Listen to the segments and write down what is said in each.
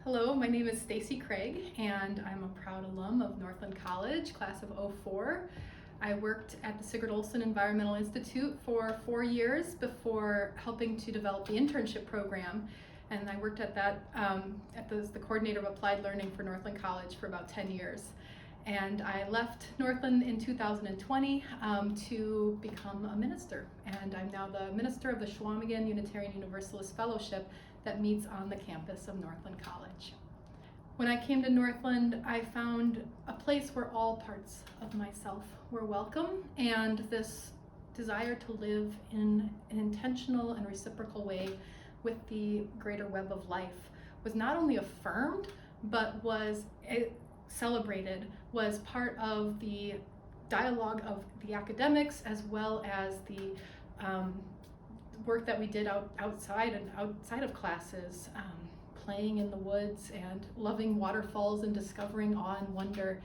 Hello, my name is Stacy Craig, and I'm a proud alum of Northland College, class of '04. I worked at the Sigurd Olson Environmental Institute for 4 years before helping to develop the internship program. And I worked at that as the coordinator of applied learning for Northland College for about 10 years. And I left Northland in 2020 to become a minister. And I'm now the minister of the Chequamegon Unitarian Universalist Fellowship that meets on the campus of Northland College. When I came to Northland, I found a place where all parts of myself were welcome, and this desire to live in an intentional and reciprocal way with the greater web of life was not only affirmed, but was celebrated, was part of the dialogue of the academics as well as the work that we did outside of classes, playing in the woods and loving waterfalls and discovering awe and wonder.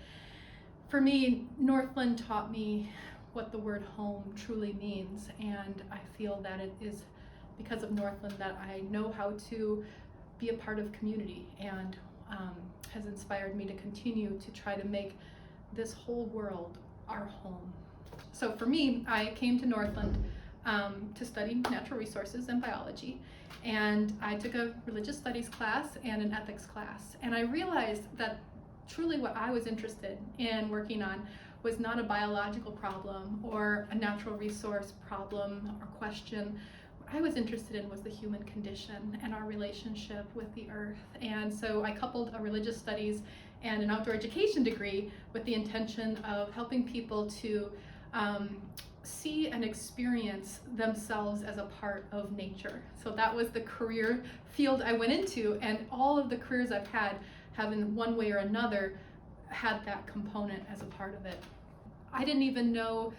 For me, Northland taught me what the word home truly means, and I feel that it is because of Northland that I know how to be a part of community, and has inspired me to continue to try to make this whole world our home. So for me, I came to Northland to study natural resources and biology, and I took a religious studies class and an ethics class, and I realized that truly what I was interested in working on was not a biological problem or a natural resource problem or question. What I was interested in was the human condition and our relationship with the earth. And so I coupled a religious studies and an outdoor education degree with the intention of helping people to see and experience themselves as a part of nature. So that was the career field I went into, and all of the careers I've had have in one way or another had that component as a part of it. I didn't even know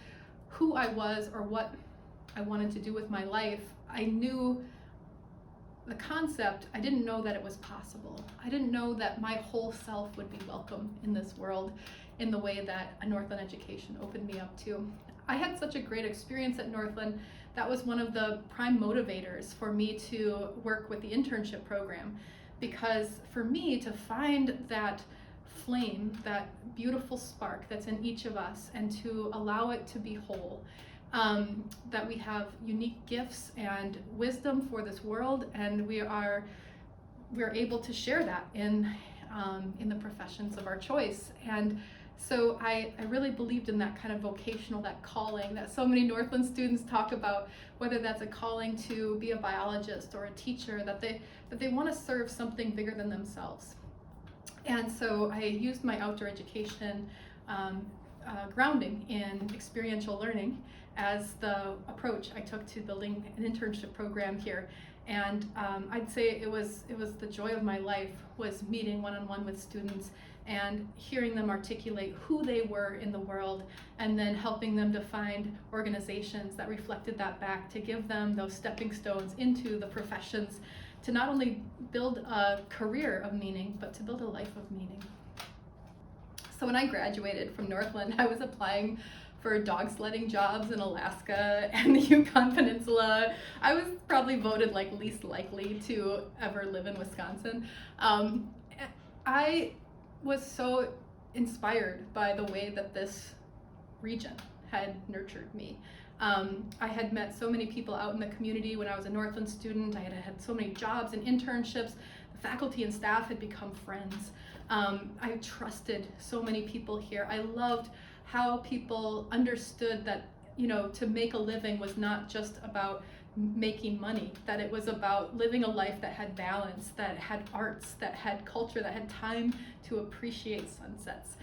who I was or what I wanted to do with my life. I knew the concept, I didn't know that it was possible. I didn't know that my whole self would be welcome in this world in the way that a Northland education opened me up to. I had such a great experience at Northland. That was one of the prime motivators for me to work with the internship program, because for me to find that flame, that beautiful spark that's in each of us, and to allow it to be whole, that we have unique gifts and wisdom for this world, and we're able to share that in the professions of our choice. And so I really believed in that kind of vocational, that calling that so many Northland students talk about, whether that's a calling to be a biologist or a teacher, that they want to serve something bigger than themselves. And so I used my outdoor education grounding in experiential learning as the approach I took to building an internship program here. And I'd say it was the joy of my life, was meeting one-on-one with students and hearing them articulate who they were in the world, and then helping them to find organizations that reflected that back, to give them those stepping stones into the professions, to not only build a career of meaning, but to build a life of meaning. So when I graduated from Northland, I was applying for dog sledding jobs in Alaska and the Yukon Peninsula. I was probably voted like least likely to ever live in Wisconsin. I was so inspired by the way that this region had nurtured me. I had met so many people out in the community when I was a Northland student. I had had so many jobs and internships. The faculty and staff had become friends. I trusted so many people here. I loved how people understood that, to make a living was not just about making money, that it was about living a life that had balance, that had arts, that had culture, that had time to appreciate sunsets.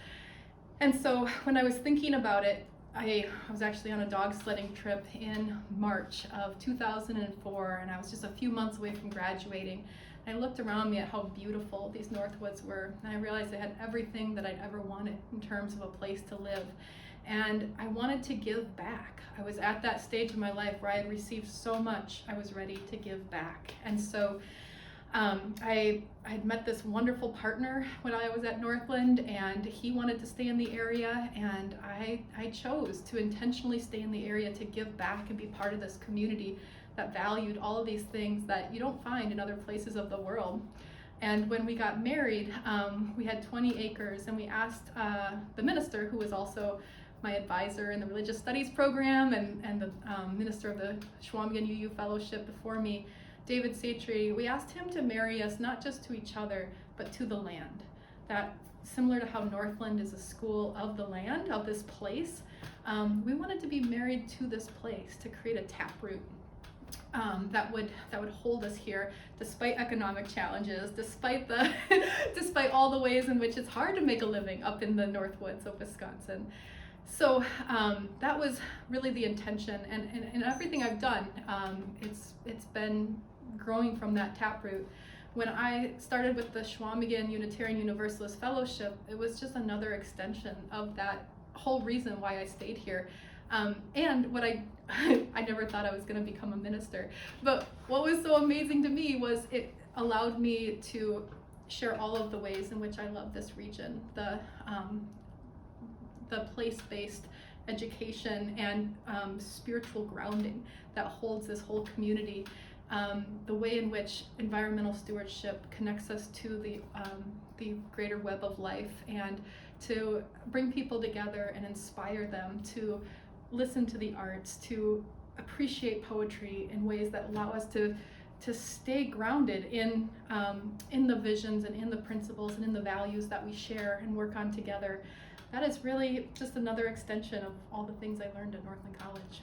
And so when I was thinking about it, I was actually on a dog sledding trip in March of 2004, and I was just a few months away from graduating. I looked around me at how beautiful these Northwoods were, and I realized they had everything that I'd ever wanted in terms of a place to live. And I wanted to give back. I was at that stage of my life where I had received so much, I was ready to give back. And so I had met this wonderful partner when I was at Northland, and he wanted to stay in the area, and I chose to intentionally stay in the area to give back and be part of this community that valued all of these things that you don't find in other places of the world. And when we got married, we had 20 acres, and we asked the minister, who was also my advisor in the religious studies program and the minister of the Chequamegon UU fellowship before me, David Satry, we asked him to marry us not just to each other, but to the land. That similar to how Northland is a school of the land, of this place, we wanted to be married to this place, to create a taproot that would hold us here, despite economic challenges, despite despite all the ways in which it's hard to make a living up in the Northwoods of Wisconsin. So that was really the intention, and everything I've done, it's been growing from that taproot. When I started with the Chequamegon Unitarian Universalist Fellowship, it was just another extension of that whole reason why I stayed here. And what I never thought I was going to become a minister, but what was so amazing to me was it allowed me to share all of the ways in which I love this region, the place-based education and spiritual grounding that holds this whole community, the way in which environmental stewardship connects us to the greater web of life, and to bring people together and inspire them to listen to the arts, to appreciate poetry in ways that allow us to stay grounded in the visions and in the principles and in the values that we share and work on together. That is really just another extension of all the things I learned at Northland College.